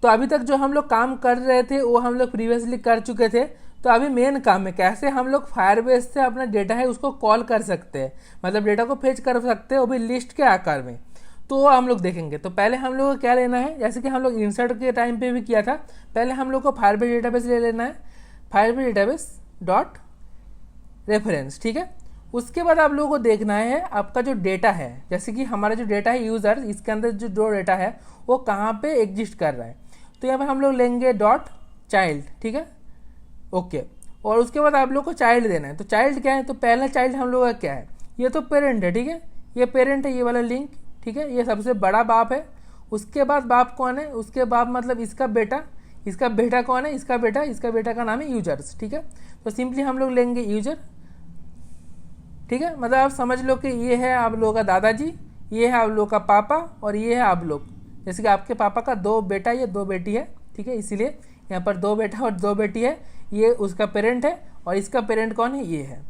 तो अभी तक जो हम लोग काम कर रहे थे वो हम लोग प्रीवियसली कर चुके थे। तो अभी मेन काम है कैसे हम लोग फायरबेस से अपना डेटा है उसको कॉल कर सकते हैं, मतलब डेटा को फेच कर सकते हैं वो भी लिस्ट के आकार में। तो वो हम लोग देखेंगे। तो पहले हम लोग को क्या लेना है, जैसे कि हम लोग इंसर्ट के टाइम पे भी किया था, पहले हम लोग को फायरबेस डेटाबेस ले लेना है, फायरबेस डेटाबेस डॉट रेफरेंस, ठीक है। उसके बाद आप लोगों को देखना है आपका जो डेटा है, जैसे कि हमारा जो डेटा है यूज़र, इसके अंदर जो डेटा है वो कहाँ पे एग्जिस्ट कर रहा है। तो यहाँ पर हम लोग लेंगे डॉट चाइल्ड, ठीक है, ओके। और उसके बाद आप लोग को चाइल्ड देना है। तो चाइल्ड क्या है, तो पहला चाइल्ड हम लोग का क्या है, ये तो पेरेंट है, ठीक है, ये पेरेंट है, ये वाला लिंक, ठीक है, ये सबसे बड़ा बाप है। उसके बाद बाप कौन है, उसके बाप मतलब इसका बेटा कौन है, इसका बेटा का नाम है यूजर्स, ठीक है। तो सिंपली हम लोग लेंगे यूजर, ठीक है, मतलब आप समझ लो कि ये है आप लोगों का दादाजी, ये है आप लोग का पापा और ये है आप लोग। जैसे कि आपके पापा का 2 बेटा या 2 बेटी है, ठीक है, इसीलिए यहाँ पर 2 बेटा और 2 बेटी है, ये उसका पेरेंट है और इसका पेरेंट कौन है, ये है।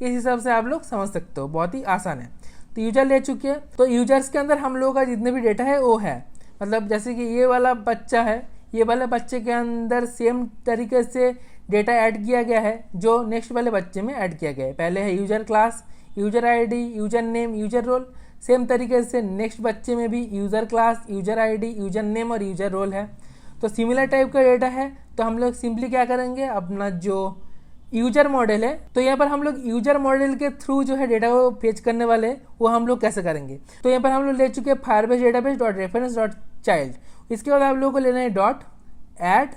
इस हिसाब से आप लोग समझ सकते हो, बहुत ही आसान है। तो यूजर ले चुके हैं। तो यूजर्स के अंदर हम लोगों का जितने भी डेटा है वो है, मतलब जैसे कि ये वाला बच्चा है, ये वाले बच्चे के अंदर सेम तरीके से डेटा ऐड किया गया है जो नेक्स्ट वाले बच्चे में ऐड किया गया है। पहले है user class, user ID, user name, user role. Same तरीके से नेक्स्ट बच्चे में भी user class, user ID, user name और यूजर रोल है। तो सिमिलर टाइप का डेटा है। तो हम लोग सिंपली क्या करेंगे, अपना जो यूजर मॉडल है, तो यहाँ पर हम लोग यूजर मॉडल के थ्रू जो है डेटा को फेच करने वाले हैं, वो हम लोग कैसे करेंगे। तो यहाँ पर हम लोग ले चुके हैं Firebase database dot reference dot child. इसके बाद आप लोगों को लेना है डॉट ऐड,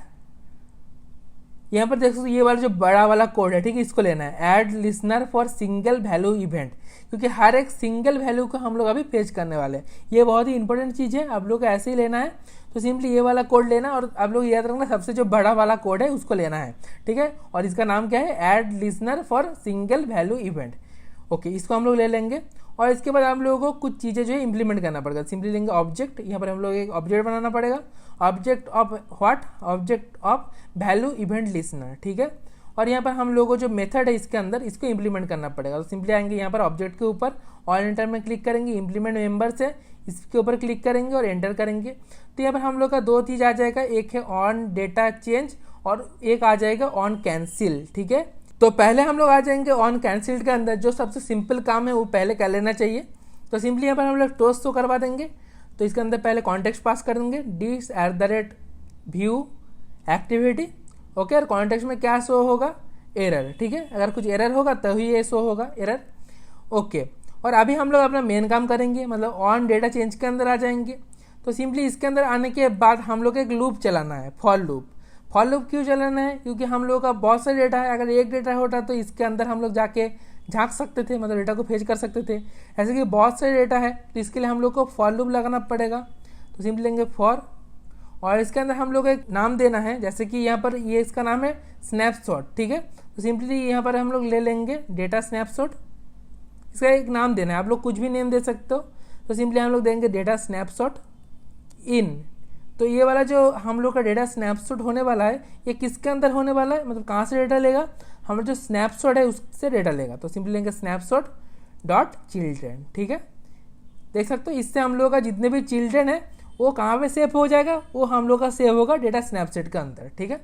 यहाँ पर देख सकते हो ये वाला जो बड़ा वाला कोड है, ठीक है, इसको लेना है add listener for single value event, क्योंकि हर एक सिंगल वैल्यू को हम लोग अभी पेज करने वाले हैं। ये बहुत ही इंपॉर्टेंट चीज़ है, आप लोग को ऐसे ही लेना है। तो सिंपली ये वाला कोड लेना और आप लोग याद रखना सबसे जो बड़ा वाला कोड है उसको लेना है, ठीक है। और इसका नाम क्या है, add listener for single value event, okay. इसको हम लोग ले लेंगे और इसके बाद हम लोगों को कुछ चीज़ें जो है इंप्लीमेंट करना पड़ेगा। सिंपली लेंगे ऑब्जेक्ट, यहाँ पर हम लोग एक ऑब्जेक्ट बनाना पड़ेगा, object of what, object of value event listener, ठीक है। और यहाँ पर हम लोगों को जो मेथड है इसके अंदर इसको इंप्लीमेंट करना पड़ेगा। तो सिंपली आएंगे यहाँ पर ऑब्जेक्ट के ऊपर और एंटर में क्लिक करेंगे, इंप्लीमेंट मेंबर्स है इसके ऊपर क्लिक करेंगे और एंटर करेंगे। तो यहाँ पर हम लोग का 2 चीज़ आ जाएगा, एक है ऑन डेटा चेंज और एक आ जाएगा ऑन कैंसिल, ठीक है। तो पहले हम लोग आ जाएंगे ऑन कैंसिल्ड के अंदर, जो सबसे सिंपल काम है वो पहले कर लेना चाहिए। तो सिंपली यहाँ पर हम लोग टोस्ट तो करवा देंगे। तो इसके अंदर पहले कॉन्टेक्स्ट पास करेंगे dis@view एक्टिविटी, ओके। और कॉन्टेक्स्ट में क्या शो होगा, एरर, ठीक है। अगर कुछ एरर होगा तभी ये शो होगा एरर, ओके। और अभी हम लोग अपना मेन काम करेंगे, मतलब ऑन डेटा चेंज के अंदर आ जाएंगे। तो सिंपली इसके अंदर आने के बाद हम लोग एक लूप चलाना है, फॉर लूप। फॉर लूप क्यों चलाना है, क्योंकि हम लोग का बहुत सा डेटा है, अगर एक डेटा होता तो इसके अंदर हम लोग जाके झांक सकते थे, मतलब डेटा को फेच कर सकते थे। ऐसे कि बहुत सारे डेटा है तो इसके लिए हम लोग को फॉर लूप लगाना पड़ेगा। तो सिंपली लेंगे फॉर और इसके अंदर हम लोग एक नाम देना है, जैसे कि यहाँ पर ये इसका नाम है स्नैपशॉट, ठीक है। तो सिंपली यहाँ पर हम लोग ले लेंगे डेटा स्नैपशॉट, इसका एक नाम देना है, आप लोग कुछ भी नेम दे सकते हो। तो सिंपली हम लोग देंगे डेटा स्नैपशॉट इन। तो ये वाला जो हम लोग का डेटा स्नैपशॉट होने वाला है ये किसके अंदर होने वाला है, मतलब कहाँ से डेटा लेगा, हमारा जो स्नैपशॉट है उससे डेटा लेगा। तो सिंपली लेंगे स्नैपशॉट डॉट चिल्ड्रेन, ठीक है। देख सकते हो इससे हम लोग का जितने भी चिल्ड्रेन है वो कहाँ पे सेव हो जाएगा, वो हम लोग का सेव होगा डेटा स्नैपशॉट के अंदर, ठीक है।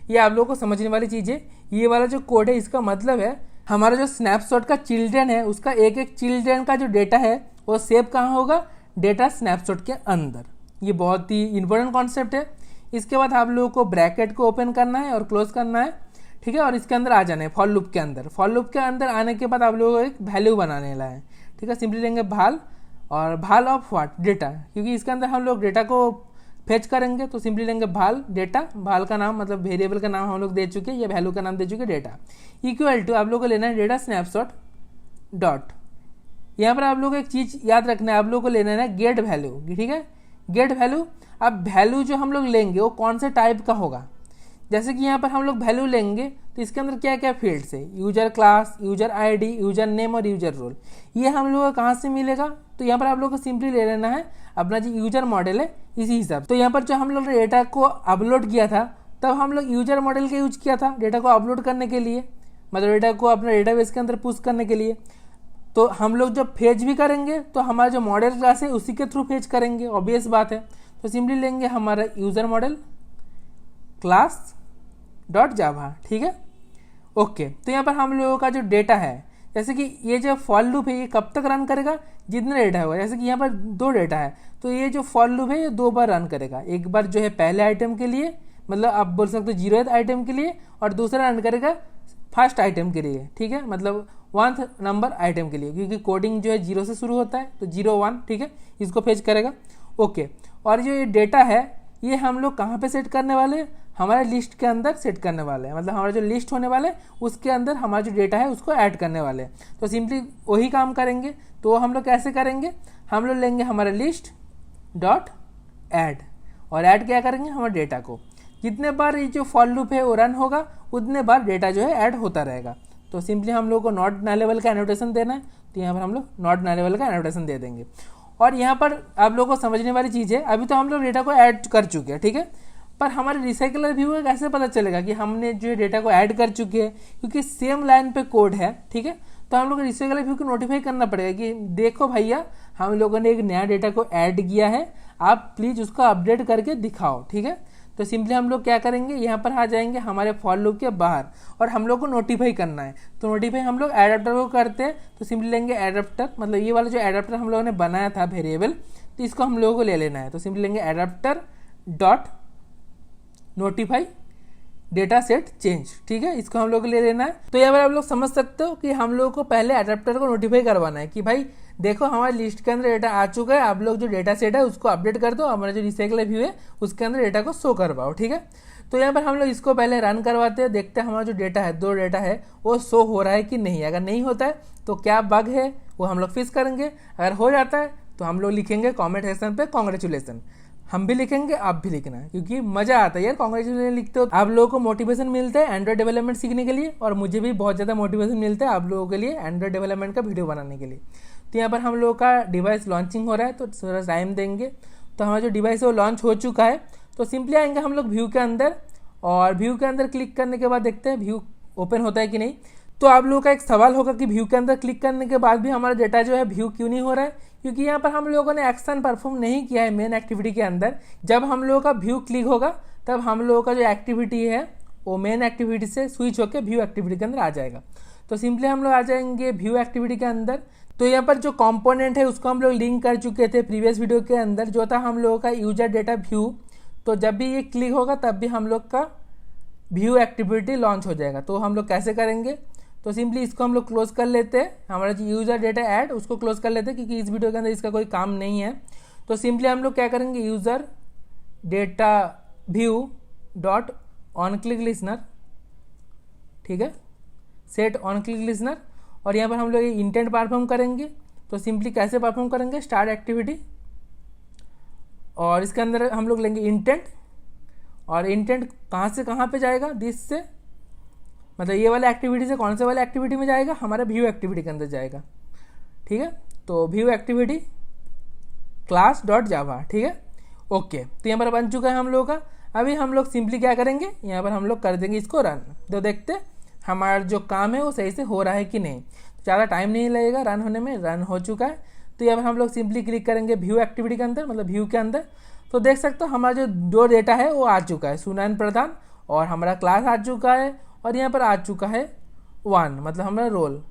ये आप लोगों को समझने वाली चीज़ है। ये वाला जो कोड है इसका मतलब है हमारा जो स्नैपशॉट का चिल्ड्रेन है उसका एक एक चिल्ड्रेन का जो डेटा है वो सेव कहाँ होगा, डेटा स्नैपशॉट के अंदर। ये बहुत ही इंपॉर्टेंट कॉन्सेप्ट है। इसके बाद आप लोगों को ब्रैकेट को ओपन करना है और क्लोज करना है, ठीक है। और इसके अंदर आ जाना है फॉर लूप के अंदर। फॉर लूप के अंदर आने के बाद आप लोगों को एक वैल्यू बनाने वाला है, ठीक है। सिंपली लेंगे भाल और भाल ऑफ व्हाट, डेटा, क्योंकि इसके अंदर हम लोग डेटा को फेच करेंगे। तो सिंपली लेंगे भाल डेटा, भाल का नाम मतलब वेरिएबल का नाम हम लोग दे चुके हैं, या वैल्यू का नाम दे चुके डेटा, इक्वल टू आप लोग को लेना है डेटा स्नैपशॉट डॉट यहाँ पर आप लोगों को एक चीज़ याद रखना है, आप लोगों को लेना है ना गेट वैल्यू, ठीक है, गेट वैल्यू। अब वैल्यू जो हम लोग लेंगे वो कौन से टाइप का होगा, जैसे कि यहाँ पर हम लोग वैल्यू लेंगे तो इसके अंदर क्या क्या फील्ड्स है, user class, user ID, user name और यूजर रोल, ये हम लोगों को कहाँ से मिलेगा। तो यहाँ पर आप लोगों को सिंपली ले लेना है अपना जो यूजर मॉडल है इसी हिसाब। तो यहाँ पर जो हम लोग डेटा को अपलोड किया था तब हम लोग यूजर मॉडल का यूज किया था डेटा को अपलोड करने के लिए, मतलब डेटा को अपने डेटाबेस के अंदर पुश करने के लिए। तो हम लोग जब फेच भी करेंगे तो हमारा जो मॉडल क्लास है उसी के थ्रू फेच करेंगे, ऑब्वियस बात है। तो सिंपली लेंगे हमारा यूजर मॉडल क्लास डॉट जावा, ठीक है, ओके। तो यहाँ पर हम लोगों का जो डेटा है, जैसे कि ये जो फॉर लूप है ये कब तक रन करेगा, जितना डेटा होगा। जैसे कि यहाँ पर 2 डेटा है तो ये जो फॉर लूप है ये 2 बार रन करेगा, एक बार जो है पहले आइटम के लिए, मतलब आप बोल सकते हो 0th आइटम के लिए, और दूसरा रन करेगा फर्स्ट आइटम के लिए, ठीक है, मतलब 1th नंबर आइटम के लिए, क्योंकि कोडिंग जो है 0 से शुरू होता है तो 0 1, ठीक है, इसको फेच करेगा, ओके। और जो ये डेटा है ये हम लोग कहाँ पे सेट करने वाले हैं, हमारे लिस्ट के अंदर सेट करने वाले हैं, मतलब हमारा जो लिस्ट होने वाला है उसके अंदर हमारा जो डेटा है उसको ऐड करने वाले हैं। तो सिंपली वही काम करेंगे। तो हम लोग कैसे करेंगे, हम लोग लेंगे हमारा लिस्ट डॉट ऐड, और ऐड क्या करेंगे हमारे डेटा को, जितने बार ये जो फॉर लूप है वो रन होगा उतने बार डेटा जो है ऐड होता रहेगा। तो सिंपली हम लोग को नॉट नलेबल का एनोटेशन देना है, तो यहाँ पर हम लोग नॉट नलेबल का एनोटेशन दे देंगे। और यहाँ पर आप लोगों को समझने वाली चीज़ है, अभी तो हम लोग डेटा को ऐड कर चुके हैं, ठीक है, पर हमारे रिसाइकलर व्यू में कैसे पता चलेगा कि हमने जो डेटा को ऐड कर चुके हैं, क्योंकि सेम लाइन पे कोड है, ठीक है। तो हम लोग रिसाइकलर व्यू को नोटिफाई करना पड़ेगा कि देखो भैया हम लोगों ने एक नया डेटा को ऐड किया है, आप प्लीज़ उसको अपडेट करके दिखाओ, ठीक है। तो सिंपली हम लोग क्या करेंगे, यहाँ पर आ जाएंगे हमारे फॉर लूप के बाहर, और हम लोग को नोटिफाई करना है। तो नोटिफाई हम लोग एडाप्टर को करते हैं, तो सिंपली लेंगे एडाप्टर, मतलब ये वाला जो एडाप्टर हम लोगों ने बनाया था वेरिएबल, तो इसको हम लोगों को ले लेना है। तो सिंपली लेंगे adapter dot notify data set change, ठीक है, इसको हम लोग को ले लेना है। तो यहाँ पर आप लोग समझ सकते हो कि हम लोगों को पहले एडाप्टर को नोटिफाई करवाना है कि भाई देखो हमारे लिस्ट के अंदर डेटा आ चुका है, आप लोग जो डेटा सेट है उसको अपडेट कर दो, हमारा जो रिसाइकल व्यू है उसके अंदर डेटा को शो करवाओ, ठीक है। तो यहाँ पर हम लोग इसको पहले रन करवाते हैं, देखते हैं हमारा जो डेटा है 2 डेटा है वो शो हो रहा है कि नहीं। अगर नहीं होता है तो क्या बग है वो हम लोग फिक्स करेंगे, अगर हो जाता है तो हम लोग लिखेंगे कॉमेंट सेक्शन पे कॉन्ग्रेचुलेसन, हम भी लिखेंगे आप भी लिखना है, क्योंकि मजा आता है यार कॉन्ग्रेचुलेसन लिखते हो, आप लोगों को मोटिवेशन मिलता है एंड्रॉइड डेवलपमेंट सीखने के लिए, और मुझे भी बहुत ज़्यादा मोटिवेशन मिलता है आप लोगों के लिए एंड्रॉइड डेवलपमेंट का वीडियो बनाने के लिए। तो यहाँ पर हम लोगों का डिवाइस लॉन्चिंग हो रहा है, तो थोड़ा टाइम देंगे। तो हमारा जो डिवाइस है वो लॉन्च हो चुका है। तो सिंपली आएंगे हम लोग व्यू के अंदर, और व्यू के अंदर क्लिक करने के बाद देखते हैं व्यू ओपन होता है कि नहीं। तो आप लोगों का एक सवाल होगा कि व्यू के अंदर क्लिक करने के बाद भी हमारा डेटा जो है व्यू क्यों नहीं हो रहा है, क्योंकि यहाँ पर हम लोगों ने एक्शन परफॉर्म नहीं किया है मेन एक्टिविटी के अंदर। जब हम लोगों का व्यू क्लिक होगा तब हम लोगों का जो एक्टिविटी है वो मेन एक्टिविटी से स्विच होकर व्यू एक्टिविटी के अंदर आ जाएगा। तो सिंपली हम लोग आ जाएंगे व्यू एक्टिविटी के अंदर। तो यहाँ पर जो कंपोनेंट है उसको हम लोग लिंक कर चुके थे प्रीवियस वीडियो के अंदर, जो था हम लोगों का यूजर डेटा व्यू। तो जब भी ये क्लिक होगा तब भी हम लोग का व्यू एक्टिविटी लॉन्च हो जाएगा। तो हम लोग कैसे करेंगे, तो सिंपली इसको हम लोग क्लोज कर लेते हैं, हमारा जो यूजर डेटा ऐड उसको क्लोज कर लेते हैं, क्योंकि इस वीडियो के अंदर इसका कोई काम नहीं है। तो सिंपली हम लोग क्या करेंगे, user data view dot on click listener, ठीक है, सेट ऑन क्लिक लिसनर, और यहाँ पर हम लोग इंटेंट परफॉर्म करेंगे। तो सिंपली कैसे परफॉर्म करेंगे, स्टार्ट एक्टिविटी, और इसके अंदर हम लोग लेंगे इंटेंट, और इंटेंट कहाँ से कहाँ पे जाएगा, दिस से, मतलब ये वाला एक्टिविटी से कौन से वाले एक्टिविटी में जाएगा, हमारा व्यू एक्टिविटी के अंदर जाएगा, ठीक है। तो व्यू एक्टिविटी क्लास डॉट जावा, ठीक है, ओके। तो यहाँ पर बन चुका है हम लोगों का। अभी हम लोग सिंपली क्या करेंगे, यहाँ पर हम लोग कर देंगे इसको रन। तो देखते हमारा जो काम है वो सही से हो रहा है कि नहीं, ज़्यादा टाइम नहीं लगेगा रन होने में, रन हो चुका है। तो यहाँ पर हम लोग सिंपली क्लिक करेंगे व्यू एक्टिविटी के अंदर, मतलब व्यू के अंदर। तो देख सकते हो हमारा जो डेटा है वो आ चुका है, सुनैन प्रधान, और हमारा क्लास आ चुका है, और यहाँ पर आ चुका है 1, मतलब हमारा रोल।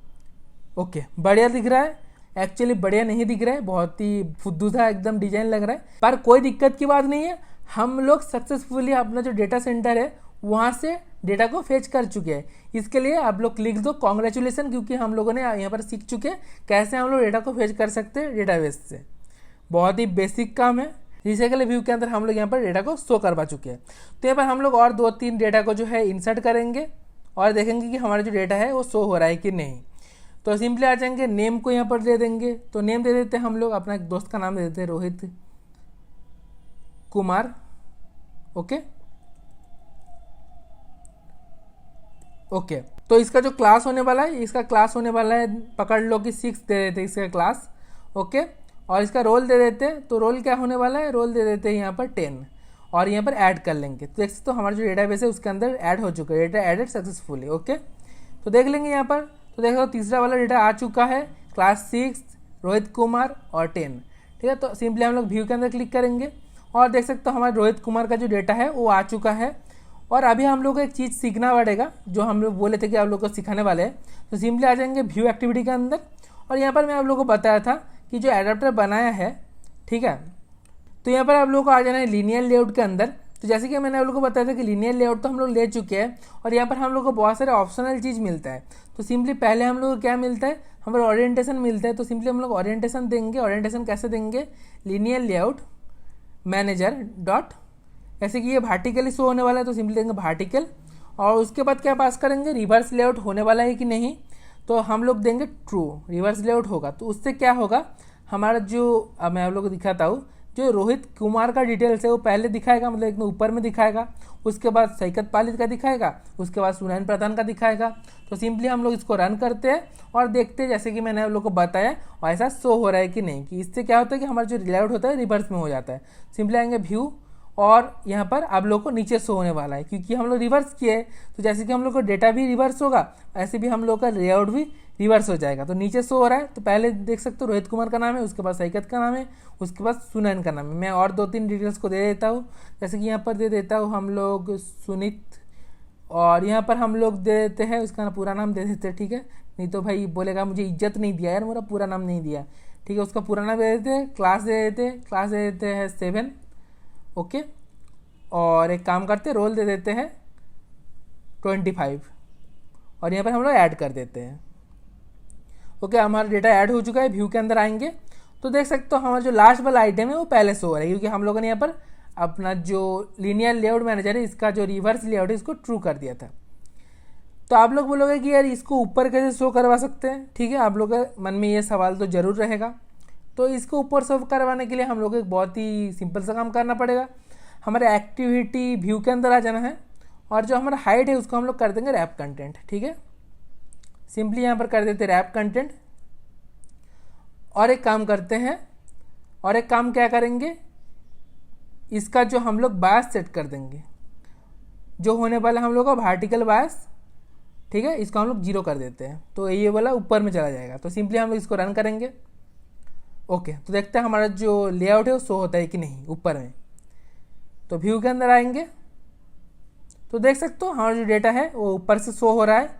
ओके, बढ़िया दिख रहा है, एक्चुअली बढ़िया नहीं दिख रहा है, बहुत ही फुद्दू सा एकदम डिजाइन लग रहा है, पर कोई दिक्कत की बात नहीं है। हम लोग सक्सेसफुली अपना जो डेटा सेंटर है वहाँ से डेटा को फेच कर चुके हैं। इसके लिए आप लोग लिख दो कॉन्ग्रेचुलेसन, क्योंकि हम लोगों ने यहाँ पर सीख चुके हैं कैसे हम लोग डेटा को फेच कर सकते हैं डेटाबेस से। बहुत ही बेसिक काम है। रिसाइकल व्यू के अंदर हम लोग यहाँ पर डेटा को शो करवा चुके हैं। तो यहाँ पर हम लोग और 2-3 डेटा को जो है इंसर्ट करेंगे और देखेंगे कि हमारा जो डेटा है वो शो हो रहा है कि नहीं। तो सिंपली आ जाएंगे, नेम को यहाँ पर दे देंगे। तो नेम दे देते हैं हम लोग, अपना एक दोस्त का नाम दे देते हैं रोहित कुमार। ओके ओके, तो इसका जो क्लास होने वाला है, इसका क्लास होने वाला है, पकड़ लो कि 6 दे देते हैं इसका क्लास। ओके, और इसका रोल दे देते हैं। तो रोल क्या होने वाला है, रोल दे देते हैं यहाँ पर 10 और यहाँ पर ऐड कर लेंगे। तो देख सकते हो हमारा जो डेटाबेस है उसके अंदर ऐड हो चुका है, डेटा एडेड सक्सेसफुली। ओके, तो देख लेंगे यहाँ पर। तो देखो तीसरा वाला डेटा आ चुका है, क्लास 6 रोहित कुमार और 10। ठीक है, तो सिंपली हम लोग व्यू के अंदर क्लिक करेंगे और देख सकते हो हमारा रोहित कुमार का जो डेटा है वो आ चुका है। और अभी हम लोग को एक चीज़ सीखना पड़ेगा, जो हम लोग बोले थे कि आप लोग को सिखाने वाले हैं। तो सिंपली आ जाएंगे व्यू एक्टिविटी के अंदर और यहाँ पर मैं आप लोगों को बताया था कि जो एडाप्टर बनाया है, ठीक है, तो यहाँ पर आप लोगों को आ जाना है लीनियर लेआउट के अंदर। तो जैसे कि मैंने आप लोगों को बताया था कि लीनियर लेआउट तो हम लोग ले चुके हैं और यहाँ पर हम लोग को बहुत सारे ऑप्शनल चीज़ मिलता है। तो सिंपली पहले हम लोग को क्या मिलता है, हमारा ओरिएंटेशन मिलता है। तो सिंपली हम लोग ओरिएंटेशन देंगे। ओरिएंटेशन कैसे देंगे, लीनियर लेआउट मैनेजर डॉट, ऐसे कि ये वर्टिकली शो होने वाला है तो सिंपली देंगे वर्टिकल। और उसके बाद क्या पास करेंगे, रिवर्स लेआउट होने वाला है कि नहीं, तो हम लोग देंगे ट्रू, रिवर्स लेआउट होगा। तो उससे क्या होगा, हमारा जो अब मैं आप लोग को दिखाता हूँ, जो रोहित कुमार का डिटेल्स है वो पहले दिखाएगा, मतलब एकदम ऊपर में दिखाएगा। उसके बाद सैकत पालित का दिखाएगा, उसके बाद सुनैन प्रधान का दिखाएगा। तो सिंपली हम लोग इसको रन करते हैं और देखते हैं जैसे कि मैंने आप लोग को बताया और ऐसा शो हो रहा है कि नहीं, कि इससे क्या होता है कि हमारा जो लेआउट होता है रिवर्स में हो जाता है। सिंपली आएंगे व्यू और यहाँ पर आप लोग को नीचे शो होने वाला है, क्योंकि हम लोग रिवर्स किए। तो जैसे कि हम लोग को डेटा भी रिवर्स होगा, ऐसे भी हम लोग का लेआउट भी रिवर्स हो जाएगा। तो नीचे शो हो रहा है, तो पहले देख सकते हो रोहित कुमार का नाम है, उसके बाद सैकत का नाम है, उसके बाद सुनैन का नाम है। मैं और 2-3 डिटेल्स को दे देता हूँ, जैसे कि यहाँ पर दे देता हूँ हम लोग सुनीत, और यहाँ पर हम लोग दे देते हैं उसका पूरा नाम दे देते हैं। ठीक है, नहीं तो भाई बोलेगा मुझे इज्जत नहीं दिया यार, मेरा पूरा नाम नहीं दिया। ठीक है, उसका पूरा नाम दे देते हैं, क्लास दे देते हैं, क्लास दे देते हैं 7। ओके, और एक काम करते हैं, रोल दे देते हैं 25 और यहाँ पर हम लोग ऐड कर देते हैं। ओके, हमारा डेटा ऐड हो चुका है। व्यू के अंदर आएंगे तो देख सकते हो हमारा जो लास्ट वाला आइटम है वो पहले शो हो रहा है, क्योंकि हम लोगों ने यहाँ पर अपना जो लीनियर लेआउट मैनेजर है इसका जो रिवर्स लेआउट है इसको ट्रू कर दिया था। तो आप लोग बोलोगे कि यार इसको ऊपर कैसे शो करवा सकते हैं। ठीक है, आप लोग के मन में ये सवाल तो जरूर रहेगा। तो इसको ऊपर शो करवाने के लिए हम लोग को एक बहुत ही सिंपल सा काम करना पड़ेगा। हमारे एक्टिविटी व्यू के अंदर आ जाना है और जो हमारा हाइट है उसको हम लोग कर देंगे रैप कंटेंट। ठीक है, सिंपली यहाँ पर कर देते रैप कंटेंट। और एक काम करते हैं, और एक काम क्या करेंगे, इसका जो हम लोग बायस सेट कर देंगे, जो होने वाला हम लोग का वर्टिकल बायस। ठीक है, इसको हम लोग 0 कर देते हैं, तो ये वाला ऊपर में चला जाएगा। तो सिंपली हम लोग इसको रन करेंगे। ओके, तो देखते हैं हमारा जो लेआउट है वो शो होता है कि नहीं ऊपर में। तो व्यू के अंदर आएंगे तो देख सकते हो हमारा जो डेटा है वो ऊपर से शो हो रहा है।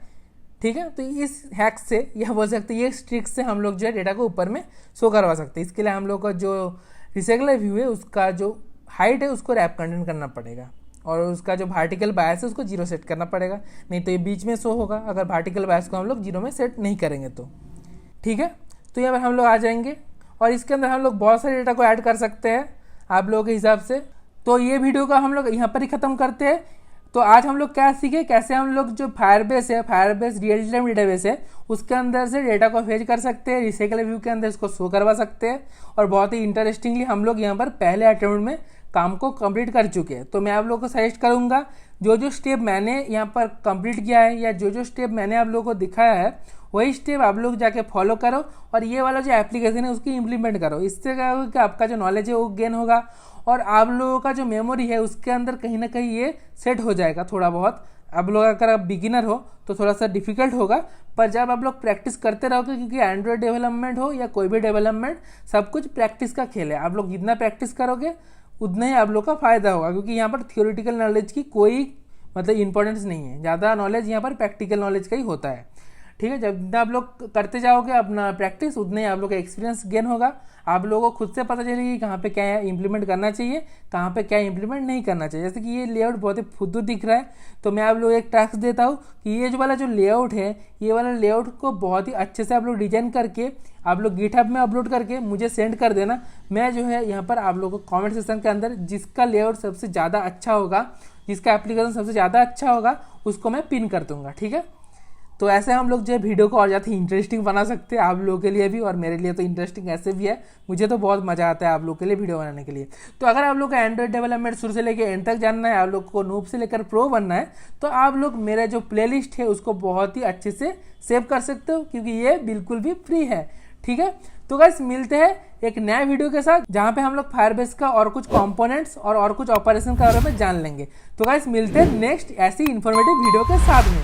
ठीक है, तो इस हैक से यह बोल सकते हैं, ये ट्रिक से हम लोग जो है डेटा को ऊपर में शो करवा सकते हैं। इसके लिए हम लोग का जो रिसेगुलर व्यू है उसका जो हाइट है उसको रैप कंटेंट करना पड़ेगा और उसका जो वर्टिकल बायस है उसको 0 सेट करना पड़ेगा, नहीं तो ये बीच में शो होगा अगर वर्टिकल बायस को हम लोग 0 में सेट नहीं करेंगे तो। ठीक है, तो यहाँ पर हम लोग आ जाएंगे और इसके अंदर हम लोग बहुत सारे डेटा को ऐड कर सकते हैं आप लोगों के हिसाब से। तो ये वीडियो का हम लोग यहाँ पर ही ख़त्म करते हैं। तो आज हम लोग क्या सीखे, कैसे हम लोग जो फायरबेस है, फायरबेस रियल टाइम डेटाबेस है, उसके अंदर से डेटा को फेच कर सकते हैं, रिसाइकल व्यू के अंदर इसको शो करवा सकते हैं। और बहुत ही इंटरेस्टिंगली हम लोग यहाँ पर पहले अटेम्प्ट में काम को कंप्लीट कर चुके हैं। तो मैं आप लोगों को सजेस्ट करूँगा, जो जो स्टेप मैंने यहाँ पर कंप्लीट किया है या जो जो स्टेप मैंने आप लोगों को दिखाया है वही स्टेप आप लोग जाके फॉलो करो और ये वाला जो एप्लीकेशन है उसकी इम्प्लीमेंट करो। इससे क्या होगा कि आपका जो नॉलेज है वो गेन होगा और आप लोगों का जो मेमोरी है उसके अंदर कहीं ना कहीं ये सेट हो जाएगा थोड़ा बहुत। आप लोग अगर आप बिगिनर हो तो थोड़ा सा डिफिकल्ट होगा, पर जब आप लोग प्रैक्टिस करते रहोगे, क्योंकि एंड्रॉयड डेवलपमेंट हो या कोई भी डेवलपमेंट सब कुछ प्रैक्टिस का खेल है। आप लोग जितना प्रैक्टिस करोगे उतना ही आप लोग का फायदा होगा, क्योंकि यहाँ पर थियोरिटिकल नॉलेज की कोई मतलब इंपॉर्टेंस नहीं है। ज़्यादा नॉलेज यहाँ पर प्रैक्टिकल नॉलेज का ही होता है। ठीक है, जब जितना आप लोग करते जाओगे अपना प्रैक्टिस उतना ही आप लोग का एक्सपीरियंस गेन होगा। आप लोगों को खुद से पता चलेगी कहाँ पे क्या इंप्लीमेंट करना चाहिए, कहाँ पे क्या इंप्लीमेंट नहीं करना चाहिए। जैसे कि ये लेआउट बहुत ही फुद्दू दिख रहा है, तो मैं आप लोग एक टास्क देता हूँ कि ये जो वाला जो लेआउट है, ये वाला लेआउट को बहुत ही अच्छे से आप लोग डिजाइन करके आप लोग गिटहब में अपलोड करके मुझे सेंड कर देना। मैं जो है यहाँ पर आप लोगों को कॉमेंट सेक्शन के अंदर जिसका लेआउट सबसे ज़्यादा अच्छा होगा, जिसका एप्लीकेशन सबसे ज़्यादा अच्छा होगा, उसको मैं पिन कर दूँगा। ठीक है, तो ऐसे हम लोग जो है वीडियो को और ज़्यादा इंटरेस्टिंग बना सकते हैं आप लोगों के लिए भी, और मेरे लिए तो इंटरेस्टिंग ऐसे भी है, मुझे तो बहुत मज़ा आता है आप लोग के लिए वीडियो बनाने के लिए। तो अगर आप लोग का एंड्रॉइड डेवलपमेंट शुरू से लेकर एंड तक जानना है, आप लोग को नूब से लेकर प्रो बनना है, तो आप लोग मेरा जो प्लेलिस्ट है उसको बहुत ही अच्छे से सेव कर सकते हो, क्योंकि ये बिल्कुल भी फ्री है। ठीक है, तो गाइस मिलते हैं एक नया वीडियो के साथ जहां पे हम लोग फायरबेस का और कुछ कंपोनेंट्स और कुछ ऑपरेशन के बारे में जान लेंगे। तो गाइस मिलते हैं नेक्स्ट ऐसी इंफॉर्मेटिव वीडियो के साथ में।